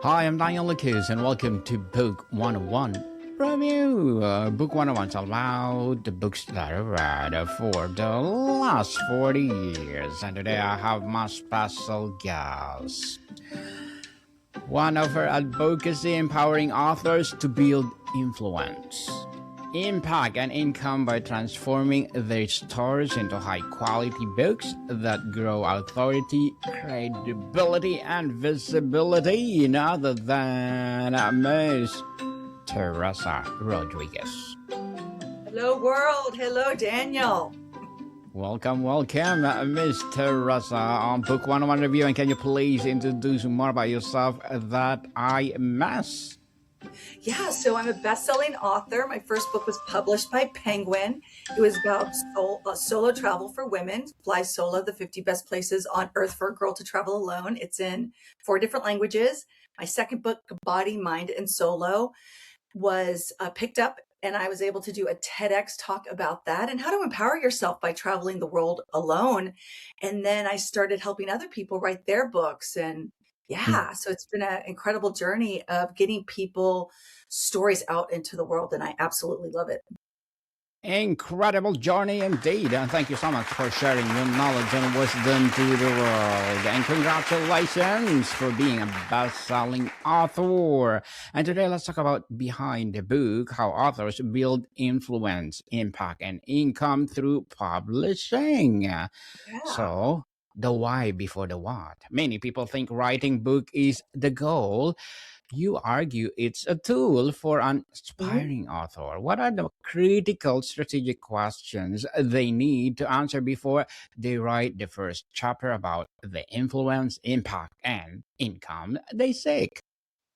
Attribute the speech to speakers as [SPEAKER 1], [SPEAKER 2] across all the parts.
[SPEAKER 1] Hi, I'm Daniel Lucas, and welcome to Book 101 Review. Book 101 is all about the books that I read for the last 40 years. And today I have my special guest, one of her advocacy empowering authors to build influence, impact, and income by transforming their stories into high quality books that grow authority, credibility, and visibility, none other than Miss Teresa Rodriguez.
[SPEAKER 2] Hello, world. Hello, Daniel.
[SPEAKER 1] Welcome, Miss Teresa, on Book 101 Review. And can you please introduce more about yourself that I missed?
[SPEAKER 2] Yeah, so I'm a best-selling author. My first book was published by Penguin. It was about solo travel for women, Fly Solo, the 50 best places on earth for a girl to travel alone. It's in 4 different languages. My second book, Body, Mind, and Solo, was picked up, and I was able to do a TEDx talk about that and how to empower yourself by traveling the world alone. And then I started helping other people write their books. And yeah, so it's been an incredible journey of getting people stories out into the world, and I absolutely love it.
[SPEAKER 1] Incredible journey indeed. And thank you so much for sharing your knowledge and wisdom to the world. And congratulations for being a best-selling author. And today let's talk about behind the book, how authors build influence, impact, and income through publishing.
[SPEAKER 2] Yeah.
[SPEAKER 1] So, the why before the what. Many people think writing book is the goal. You argue it's a tool for an
[SPEAKER 2] Mhm.
[SPEAKER 1] aspiring author. What are the critical strategic questions they need to answer before they write the first chapter about the influence, impact, and income they seek?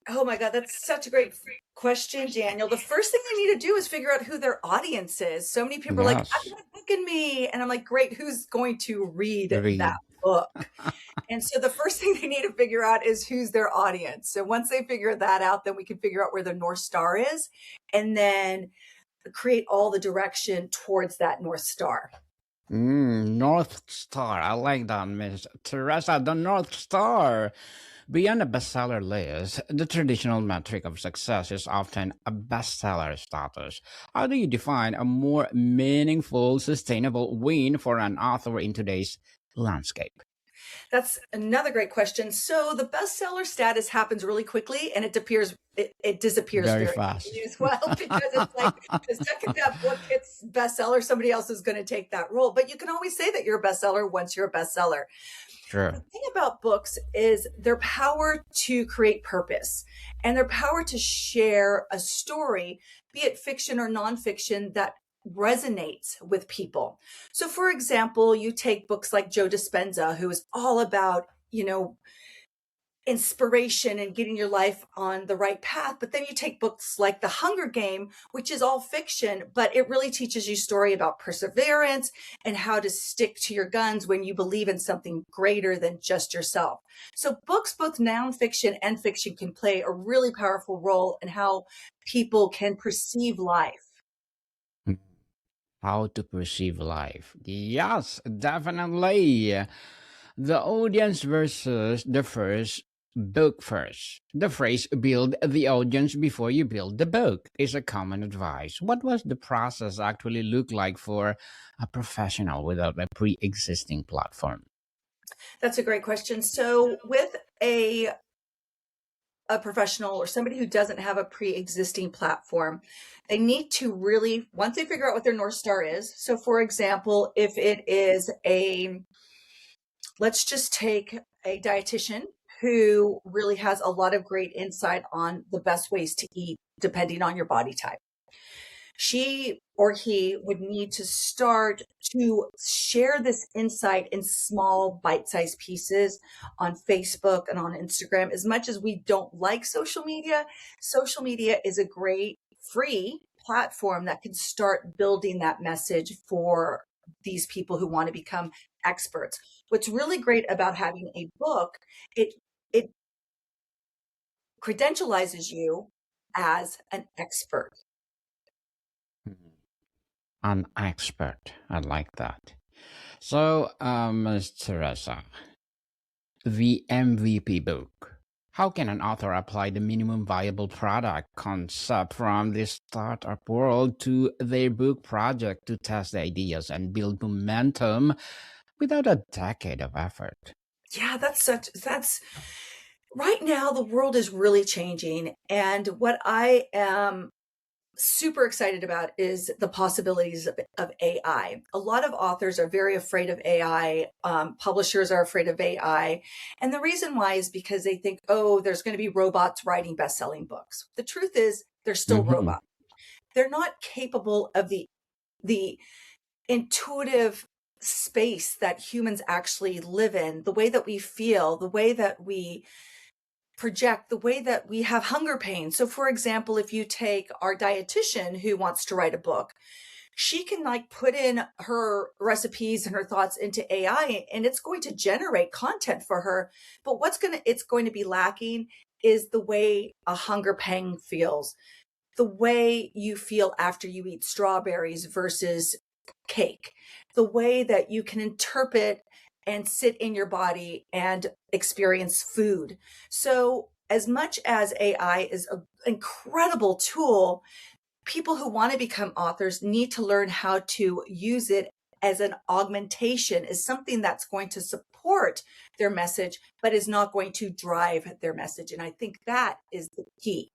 [SPEAKER 2] Oh my God, that's such a great question, Daniel. The first thing they need to do is figure out who their audience is. So many people are like, I
[SPEAKER 1] Yes,
[SPEAKER 2] got a book in me. And I'm like, great, who's going to read that
[SPEAKER 1] read.
[SPEAKER 2] book? And so the first thing they need to figure out is who's their audience. So once they figure that out, then we can figure out where the North Star is and then create all the direction towards that North Star.
[SPEAKER 1] North Star. I like that, Miss Teresa. The North Star. Beyond a bestseller list, the traditional metric of success is often a bestseller status. How do you define a more meaningful, sustainable win for an author in today's landscape?
[SPEAKER 2] That's another great question. So the bestseller status happens really quickly and it disappears
[SPEAKER 1] Very
[SPEAKER 2] very
[SPEAKER 1] fast.
[SPEAKER 2] quickly as well because it's like the second that book hits bestseller, somebody else is going to take that role. But you can always say that you're a bestseller once you're a bestseller. The
[SPEAKER 1] Sure.
[SPEAKER 2] thing about books is their power to create purpose and their power to share a story, be it fiction or nonfiction, that resonates with people. So, for example, you take books like Joe Dispenza, who is all about, inspiration and getting your life on the right path. But then you take books like The Hunger Game, which is all fiction, but it really teaches you story about perseverance and how to stick to your guns when you believe in something greater than just yourself. So books, both nonfiction and fiction, can play a really powerful role in how people can perceive life.
[SPEAKER 1] How to perceive life. Yes, definitely. The audience versus the first book first. The phrase build the audience before you build the book is a common advice. What was the process actually look like for a professional without a pre-existing platform?
[SPEAKER 2] That's a great question. So with a professional or somebody who doesn't have a pre-existing platform, they need to really, once they figure out what their North Star is. So for example, if it is let's just take a dietitian who really has a lot of great insight on the best ways to eat depending on your body type. She or he would need to start to share this insight in small bite-sized pieces on Facebook and on Instagram. As much as we don't like social media is a great free platform that can start building that message for these people who want to become experts. What's really great about having a book, it credentializes you as an expert.
[SPEAKER 1] An expert. I like that. So, Ms. Teresa, the MVP book. How can an author apply the minimum viable product concept from the startup world to their book project to test the ideas and build momentum without a decade of effort?
[SPEAKER 2] Yeah, that's right now the world is really changing. And what I am super excited about is the possibilities of AI. A lot of authors are very afraid of AI. Publishers are afraid of AI. And the reason why is because they think, oh, there's going to be robots writing best-selling books. The truth is, they're still
[SPEAKER 1] Hmm.
[SPEAKER 2] robots. They're not capable of the intuitive space that humans actually live in, the way that we feel, the way that we project, the way that we have hunger pains. So for example, if you take our dietitian who wants to write a book, she can like put in her recipes and her thoughts into AI and it's going to generate content for her. But it's going to be lacking is the way a hunger pang feels, the way you feel after you eat strawberries versus cake, the way that you can interpret and sit in your body and experience food. So, as much as AI is an incredible tool, people who want to become authors need to learn how to use it as an augmentation, as something that's going to support their message, but is not going to drive their message. And I think that is the key.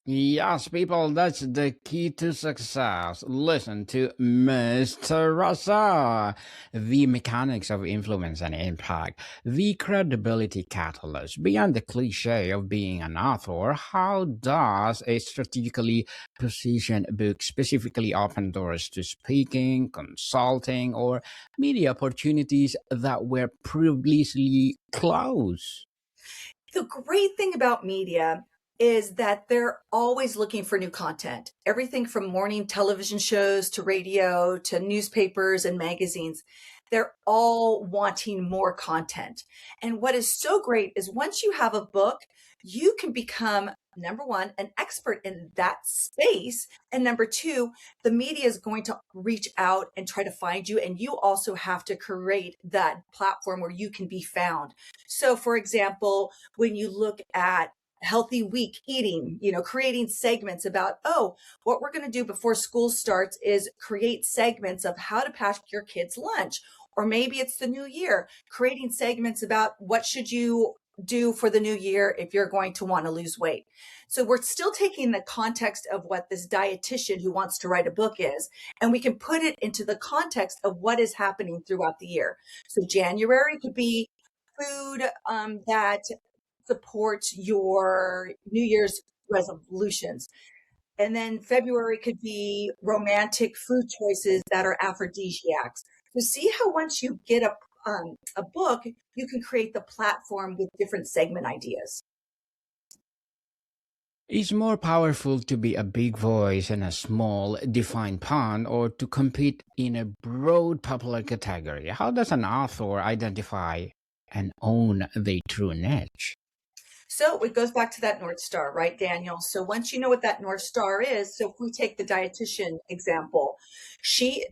[SPEAKER 1] Yes, people, that's the key to success. Listen to Miss Teresa. The mechanics of influence and impact, the credibility catalyst. Beyond the cliche of being an author, how does a strategically positioned book specifically open doors to speaking, consulting, or media opportunities that were previously closed?
[SPEAKER 2] The great thing about media is that they're always looking for new content. Everything from morning television shows to radio to newspapers and magazines, they're all wanting more content. And what is so great is once you have a book, you can become number one, an expert in that space. And number two, the media is going to reach out and try to find you. And you also have to create that platform where you can be found. So, for example, when you look at healthy week eating, creating segments about, oh, what we're going to do before school starts is create segments of how to pack your kids lunch. Or maybe it's the new year, creating segments about what should you do for the new year if you're going to want to lose weight. So we're still taking the context of what this dietitian who wants to write a book is, and we can put it into the context of what is happening throughout the year. So January could be food that supports your New Year's resolutions. And then February could be romantic food choices that are aphrodisiacs. So see how once you get a book, you can create the platform with different segment ideas.
[SPEAKER 1] It's more powerful to be a big voice in a small, defined pond or to compete in a broad popular category. How does an author identify and own their true niche?
[SPEAKER 2] So it goes back to that North Star, right, Daniel? So once you know what that North Star is, so if we take the dietitian example,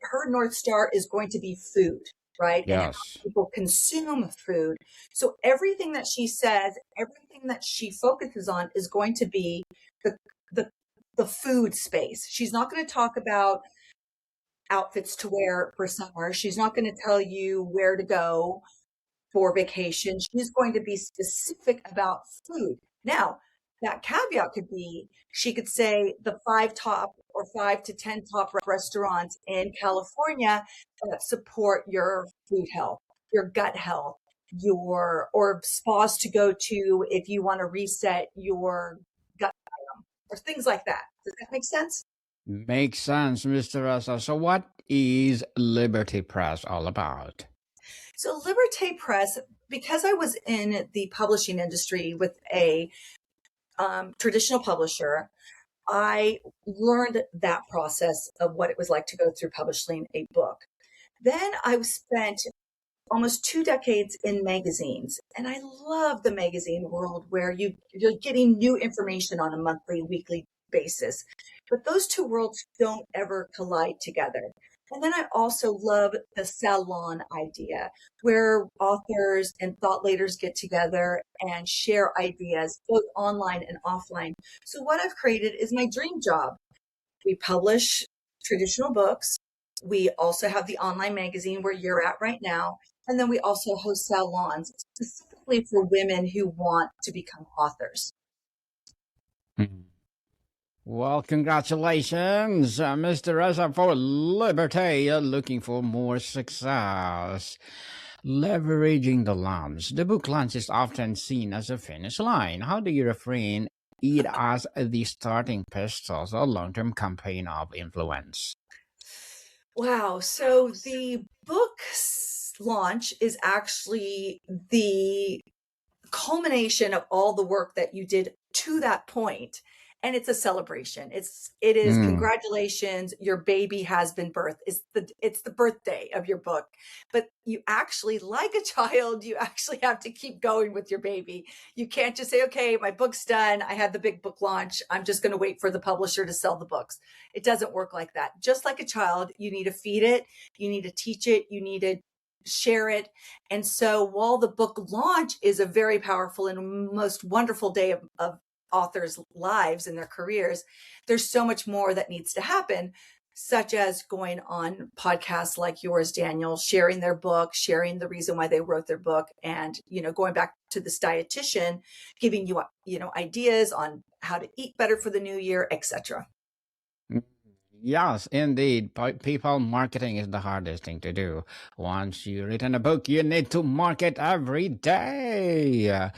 [SPEAKER 2] her North Star is going to be food, right? And how
[SPEAKER 1] Yes.
[SPEAKER 2] people consume food. So everything that she says, everything that she focuses on is going to be the the the food space. She's not going to talk about outfits to wear for summer. She's not going to tell you where to go for vacation. She's going to be specific about food. Now, that caveat could be she could say the 5 to 10 top restaurants in California that support your food health, your gut health, or spas to go to if you want to reset your gut or things like that. Does that make sense?
[SPEAKER 1] Makes sense, Mr. Russell. So, what is Liberty Press all about?
[SPEAKER 2] So Liberté Press, because I was in the publishing industry with a traditional publisher, I learned that process of what it was like to go through publishing a book. Then I spent almost 2 decades in magazines, and I love the magazine world where you're getting new information on a monthly, weekly basis. But those two worlds don't ever collide together. And then I also love the salon idea, where authors and thought leaders get together and share ideas, both online and offline. So what I've created is my dream job. We publish traditional books. We also have the online magazine where you're at right now. And then we also host salons specifically for women who want to become authors.
[SPEAKER 1] Mhm. Well, congratulations, Mr. Reza, for Liberté, looking for more success. Leveraging the launch. The book launch is often seen as a finish line. How do you refrain it as the starting pistols or long term campaign of influence?
[SPEAKER 2] Wow. So the book launch is actually the culmination of all the work that you did to that point, and it's a celebration. It is
[SPEAKER 1] Mm.
[SPEAKER 2] congratulations, your baby has been birthed. It's the birthday of your book. But you actually, like a child, you actually have to keep going with your baby. You can't just say, okay, my book's done, I had the big book launch, I'm just going to wait for the publisher to sell the books. It doesn't work like that. Just like a child, you need to feed it, you need to teach it, you need to share it. And so while the book launch is a very powerful and most wonderful day of authors' lives and their careers, there's so much more that needs to happen, such as going on podcasts like yours, Daniel, sharing their book, sharing the reason why they wrote their book, and going back to this dietitian, giving you ideas on how to eat better for the new year, etc.
[SPEAKER 1] Mm. Yes, indeed. People marketing is the hardest thing to do. Once you written a book, you need to market every day.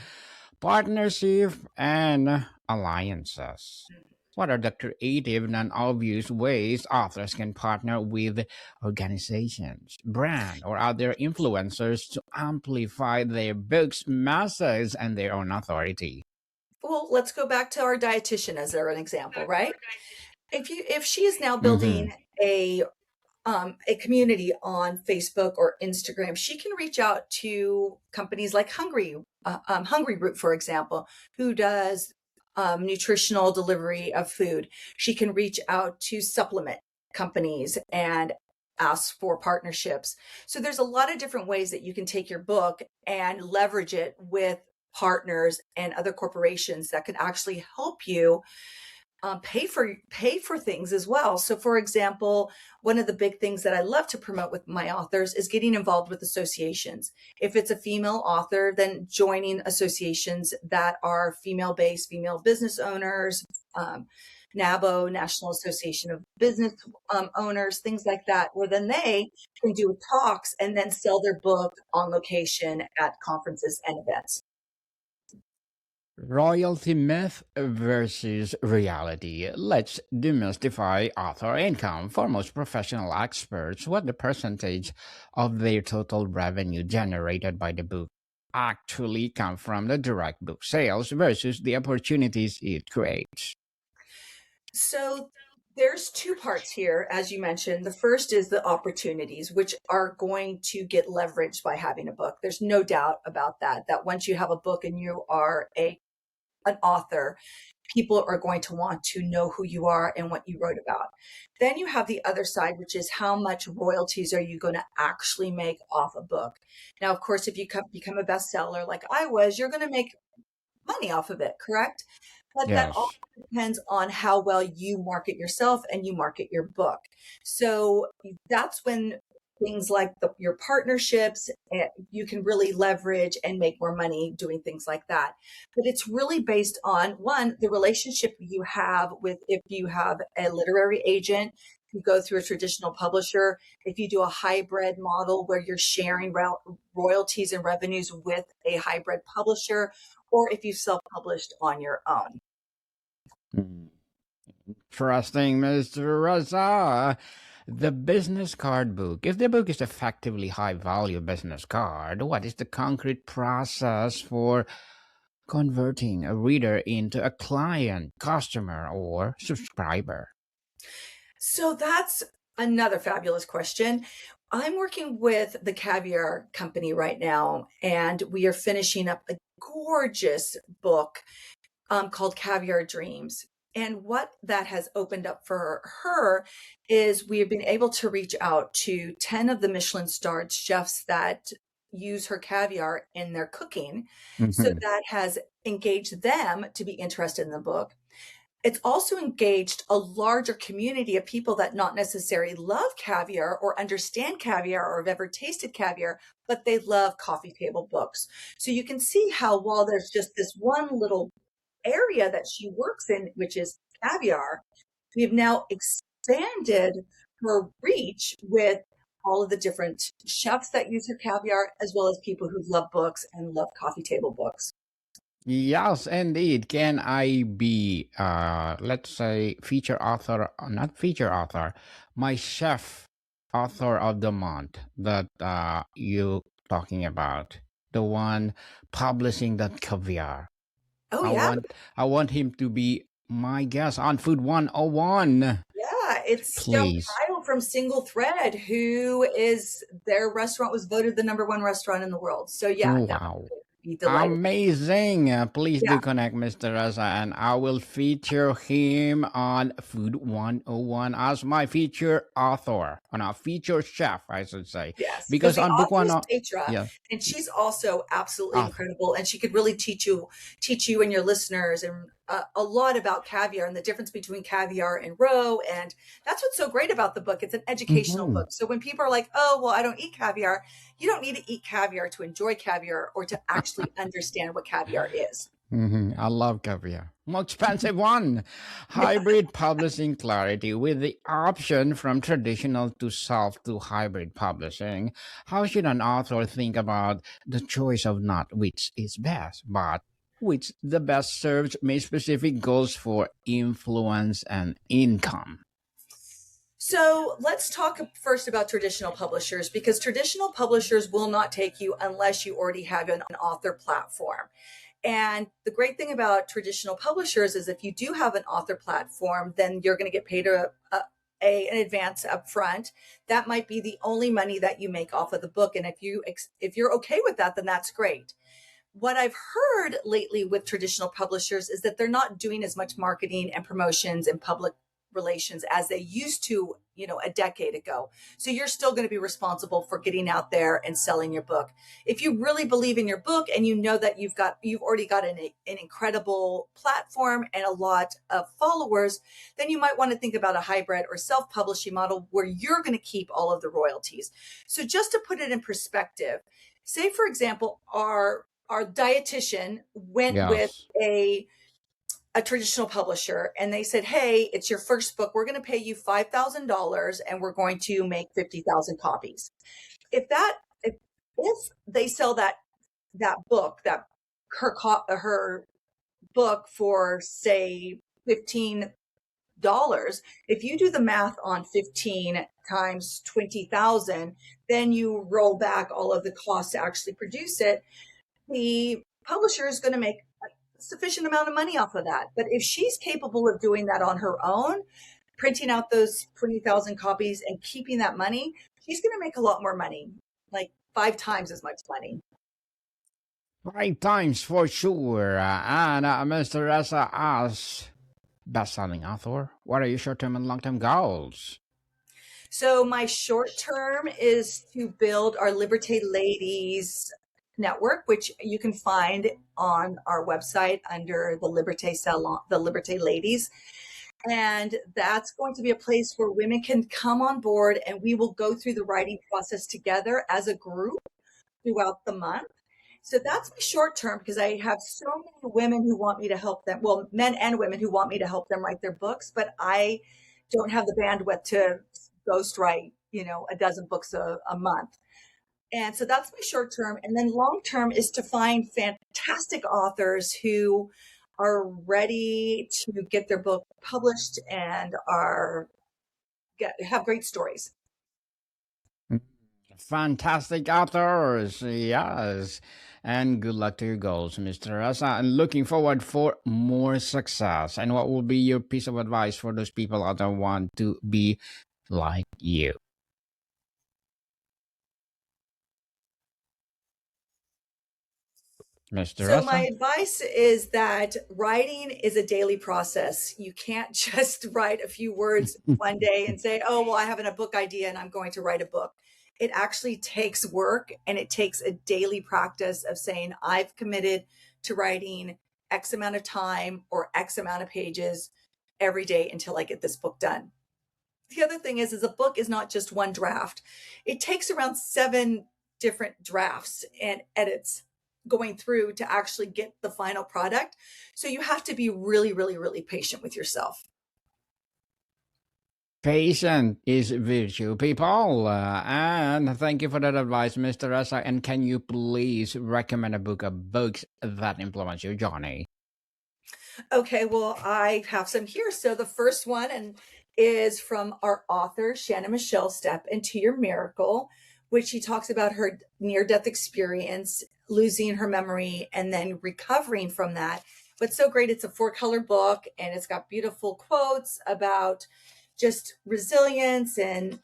[SPEAKER 1] Partnership and alliances. What are the creative, non obvious ways authors can partner with organizations, brand, or other influencers to amplify their book's message and their own authority?
[SPEAKER 2] Well, let's go back to our dietitian as an example, right? If she is now
[SPEAKER 1] Mm-hmm.
[SPEAKER 2] building a community on Facebook or Instagram, she can reach out to companies like Hungry Root, for example, who does nutritional delivery of food. She can reach out to supplement companies and ask for partnerships. So there's a lot of different ways that you can take your book and leverage it with partners and other corporations that can actually help you pay for things as well. So, for example, one of the big things that I love to promote with my authors is getting involved with associations. If it's a female author, then joining associations that are female-based, female business owners, NABO, National Association of Business Owners, things like that, where then they can do talks and then sell their book on location at conferences and events.
[SPEAKER 1] Royalty myth versus reality. Let's demystify author income. For most professional experts, what the percentage of their total revenue generated by the book actually come from the direct book sales versus the opportunities it creates?
[SPEAKER 2] So there's two parts here, as you mentioned. The first is the opportunities, which are going to get leveraged by having a book. There's no doubt about that, that once you have a book and you are an author, people are going to want to know who you are and what you wrote about. Then you have the other side, which is how much royalties are you going to actually make off a book? Now, of course, if you become a bestseller like I was, you're going to make money off of it, correct? But that all
[SPEAKER 1] Yes.
[SPEAKER 2] depends on how well you market yourself and you market your book. So that's when things like your partnerships, you can really leverage and make more money doing things like that. But it's really based on one, the relationship you have with, if you have a literary agent, you go through a traditional publisher, if you do a hybrid model where you're sharing royalties and revenues with a hybrid publisher, or if you self-published on your own.
[SPEAKER 1] Hmm. Trusting Mr. Raza. The business card book. If the book is effectively high value business card, what is the concrete process for converting a reader into a client, customer, or subscriber?
[SPEAKER 2] So that's another fabulous question. I'm working with the Caviar Company right now, and we are finishing up a gorgeous book called Caviar Dreams. And what that has opened up for her is we have been able to reach out to 10 of the Michelin starred chefs that use her caviar in their cooking. So
[SPEAKER 1] Mhm.
[SPEAKER 2] that has engaged them to be interested in the book. It's also engaged a larger community of people that not necessarily love caviar or understand caviar or have ever tasted caviar, but they love coffee table books. So you can see how while there's just this one little area that she works in, which is caviar, we've now expanded her reach with all of the different chefs that use her caviar, as well as people who love books and love coffee table books.
[SPEAKER 1] Yes, indeed. Can I be, let's say, feature author, not feature author, my chef author of the month that you talking about, the one publishing that caviar.
[SPEAKER 2] Oh,
[SPEAKER 1] I
[SPEAKER 2] yeah.
[SPEAKER 1] want, I want him to be my guest on Food 101,
[SPEAKER 2] Yeah. It's young
[SPEAKER 1] please.
[SPEAKER 2] Kyle from Single Thread, who is their restaurant was voted the number one restaurant in the world. So, yeah, no,
[SPEAKER 1] Wow.
[SPEAKER 2] be delighted.
[SPEAKER 1] Amazing. Please
[SPEAKER 2] Yeah.
[SPEAKER 1] do connect Mr. Reza and I will feature him on Food 101 as my feature author, on a feature chef, I should say.
[SPEAKER 2] Yes, because
[SPEAKER 1] Because
[SPEAKER 2] the
[SPEAKER 1] on Book
[SPEAKER 2] author
[SPEAKER 1] One,
[SPEAKER 2] is Petra,
[SPEAKER 1] yeah,
[SPEAKER 2] and she's also absolutely
[SPEAKER 1] author.
[SPEAKER 2] incredible, and she could really teach you and your listeners and a lot about caviar and the difference between caviar and roe, and that's what's so great about the book. It's an educational
[SPEAKER 1] Hmm.
[SPEAKER 2] book. So when people are like, "Oh, well, I don't eat caviar," you don't need to eat caviar to enjoy caviar or to actually understand what caviar is.
[SPEAKER 1] I love caviar. More expensive one. Hybrid publishing clarity with the option from traditional to self to hybrid publishing. How should an author think about the choice of not which is best, but which the best serves my specific goals for influence and income?
[SPEAKER 2] So let's talk first about traditional publishers because traditional publishers will not take you unless you already have an author platform. And the great thing about traditional publishers is if you do have an author platform, then you're going to get paid an advance up front. That might be the only money that you make off of the book. And if you're okay with that, then that's great. What I've heard lately with traditional publishers is that they're not doing as much marketing and promotions and public relations as they used to, a decade ago. So you're still going to be responsible for getting out there and selling your book. If you really believe in your book and you know that you've already got an incredible platform and a lot of followers, then you might want to think about a hybrid or self-publishing model where you're going to keep all of the royalties. So just to put it in perspective, say for example, our dietitian went with
[SPEAKER 1] Yes.
[SPEAKER 2] a traditional publisher and they said, "Hey, it's your first book. We're going to pay you $5,000 and we're going to make 50,000 copies." If that if they sell that book, that her book for say $15, if you do the math on 15 times 20,000, then you roll back all of the costs to actually produce it, the publisher is going to make a sufficient amount of money off of that. But if she's capable of doing that on her own, printing out those 20,000 copies and keeping that money, she's going to make a lot more money, like 5 times as much money.
[SPEAKER 1] Right times for sure. And Mr. Reza asks, best-selling author, what are your short-term and long-term goals?
[SPEAKER 2] So my short term is to build our Liberté Ladies network, which you can find on our website under the Liberté Salon, the Liberté Ladies. And that's going to be a place where women can come on board and we will go through the writing process together as a group throughout the month. So that's my short term because I have so many women who want me to help them. Well, men and women who want me to help them write their books, but I don't have the bandwidth to ghostwrite, a dozen books a month. And so that's my short term. And then long term is to find fantastic authors who are ready to get their book published and have great stories.
[SPEAKER 1] Fantastic authors, yes. And good luck to your goals, Mr. Rasa. And looking forward for more success. And what will be your piece of advice for those people out there who want to be like you? Mr.
[SPEAKER 2] So my
[SPEAKER 1] Russell?
[SPEAKER 2] advice is that writing is a daily process. You can't just write a few words one day and say, "Oh, well, I have a book idea and I'm going to write a book." It actually takes work, and it takes a daily practice of saying, "I've committed to writing X amount of time or X amount of pages every day until I get this book done." The other thing is a book is not just one draft. It takes around 7 different drafts and edits going through to actually get the final product. So you have to be really, really, really patient with yourself.
[SPEAKER 1] Patient is virtue, people. And thank you for that advice, Mr. Rasa. And can you please recommend a book of books that influence your journey?
[SPEAKER 2] Okay, well, I have some here. So the first one is from our author, Shannon Michelle, Step Into Your Miracle, which she talks about her near-death experience, losing her memory, and then recovering from that. But so great, it's a 4-color book, and it's got beautiful quotes about just resilience and,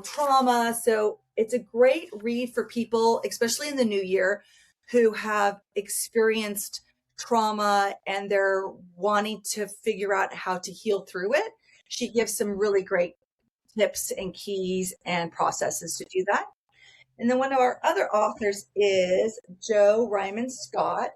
[SPEAKER 2] trauma. So it's a great read for people, especially in the new year, who have experienced trauma and they're wanting to figure out how to heal through it. She gives some really great tips and keys and processes to do that. And then one of our other authors is Joe Ryman Scott,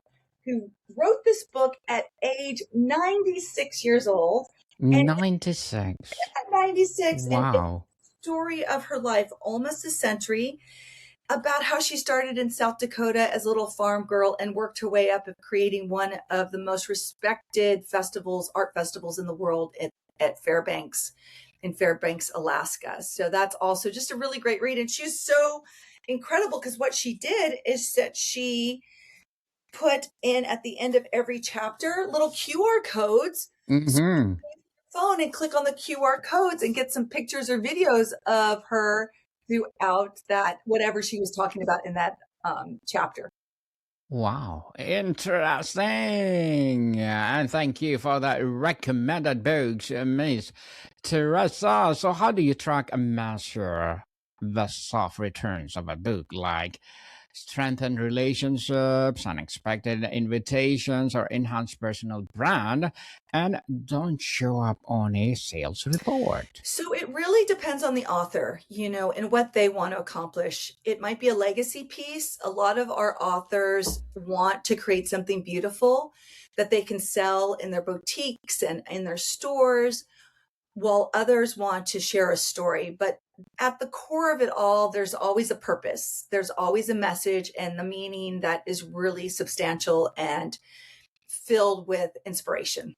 [SPEAKER 2] who wrote this book at age 96 years old. And
[SPEAKER 1] 96.
[SPEAKER 2] at 96, and it's
[SPEAKER 1] Wow.
[SPEAKER 2] the story of her life, almost a century, about how she started in South Dakota as a little farm girl and worked her way up of creating one of the most respected art festivals in the world at Fairbanks, in Fairbanks, Alaska. So that's also just a really great read. And she's so incredible because what she did is that she put in at the end of every chapter little QR codes. So
[SPEAKER 1] Mm-hmm.
[SPEAKER 2] phone and click on the QR codes and get some pictures or videos of her throughout that, whatever she was talking about in that chapter.
[SPEAKER 1] Wow, interesting. And thank you for that recommended books, Miss Teresa. So, how do you track and measure the soft returns of a book, like strengthen relationships, unexpected invitations, or enhance personal brand, and don't show up on a sales report?
[SPEAKER 2] So it really depends on the author, and what they want to accomplish. It might be a legacy piece. A lot of our authors want to create something beautiful that they can sell in their boutiques and in their stores, while others want to share a story. But at the core of it all, there's always a purpose. There's always a message and the meaning that is really substantial and filled with inspiration.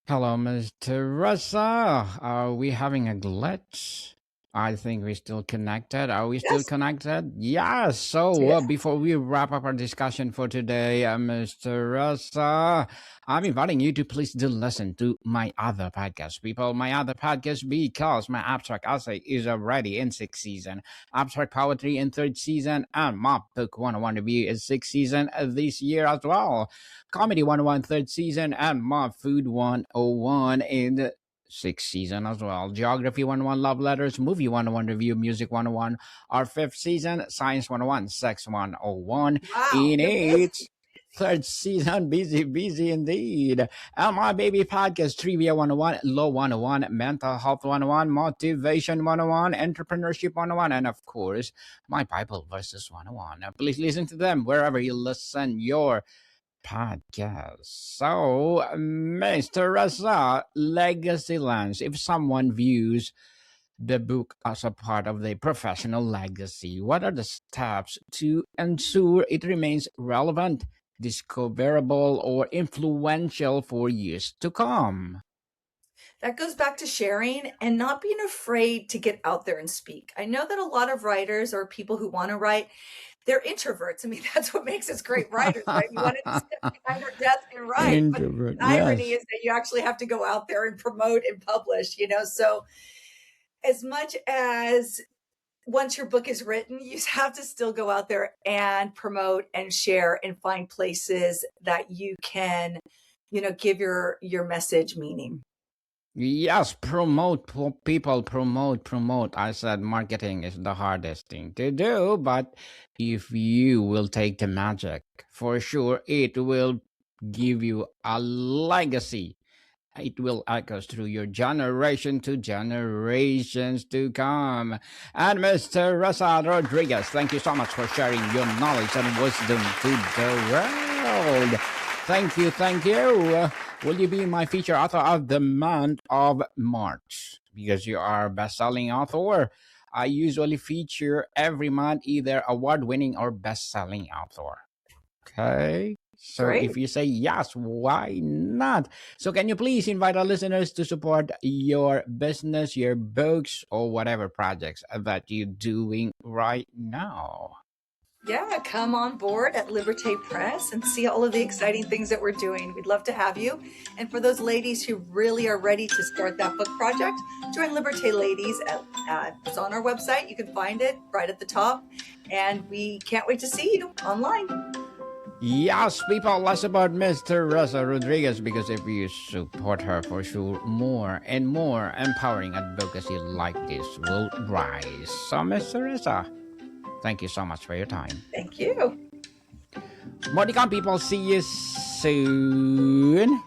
[SPEAKER 1] Hello, Miss Teresa. Are we having a glitch? I think we're still connected. Are we still
[SPEAKER 2] Yes.
[SPEAKER 1] connected? Yes. So,
[SPEAKER 2] Yeah.
[SPEAKER 1] before we wrap up our discussion for today, Miss Teresa, I'm inviting you to please do listen to my other podcast, people. My other podcast, because my abstract essay is already in 6th season, abstract poetry in 3rd season, and my book 101 review is 6th season this year as well. Comedy 101 3rd season, and Mob Food 101 in the 6th season as well. Geography 101 Love Letters, Movie 101 Review, Music 101, our 5th season, Science 101, Sex 101
[SPEAKER 2] Wow.
[SPEAKER 1] in
[SPEAKER 2] You're busy.
[SPEAKER 1] its 3rd season. Busy, busy indeed. And my baby podcast, Trivia 101, Law 101, Mental Health 101, Motivation 101, Entrepreneurship 101, and of course, my Bible Verses 101. Now, please listen to them wherever you listen your podcast. So, Mr. Raza, Legacy Lens, if someone views the book as a part of their professional legacy, what are the steps to ensure it remains relevant, discoverable, or influential for years to come?
[SPEAKER 2] That goes back to sharing and not being afraid to get out there and speak. I know that a lot of writers or people who want to write, they're introverts. I mean, that's what makes us great writers, right? We want to just sit behind our desk and write. But
[SPEAKER 1] Introvert,
[SPEAKER 2] the irony
[SPEAKER 1] yes.
[SPEAKER 2] is that you actually have to go out there and promote and publish. So as much as once your book is written, you have to still go out there and promote and share and find places that you can, give your message meaning.
[SPEAKER 1] Yes, people, promote. I said marketing is the hardest thing to do, but if you will take the magic, for sure it will give you a legacy. It will echo through your generation to generations to come. And Mr. Teresa Rodriguez, thank you so much for sharing your knowledge and wisdom to the world. Thank you, thank you. Will you be my feature author of the month of March? Because you are a best-selling author. I usually feature every month either award-winning or best-selling author. Okay. So
[SPEAKER 2] Great.
[SPEAKER 1] if you say yes, why not? So can you please invite our listeners to support your business, your books, or whatever projects that you're doing right now?
[SPEAKER 2] Yeah, come on board at Liberté Press and see all of the exciting things that we're doing. We'd love to have you. And for those ladies who really are ready to start that book project, join Liberté Ladies. It's on our website. You can find it right at the top. And we can't wait to see you online.
[SPEAKER 1] Yes, people, let's about Miss Teresa Rodriguez because if you support her, for sure, more and more empowering advocacy like this will rise. So, Miss Teresa, thank you so much for your time.
[SPEAKER 2] Thank you.
[SPEAKER 1] Modicon people, see you soon.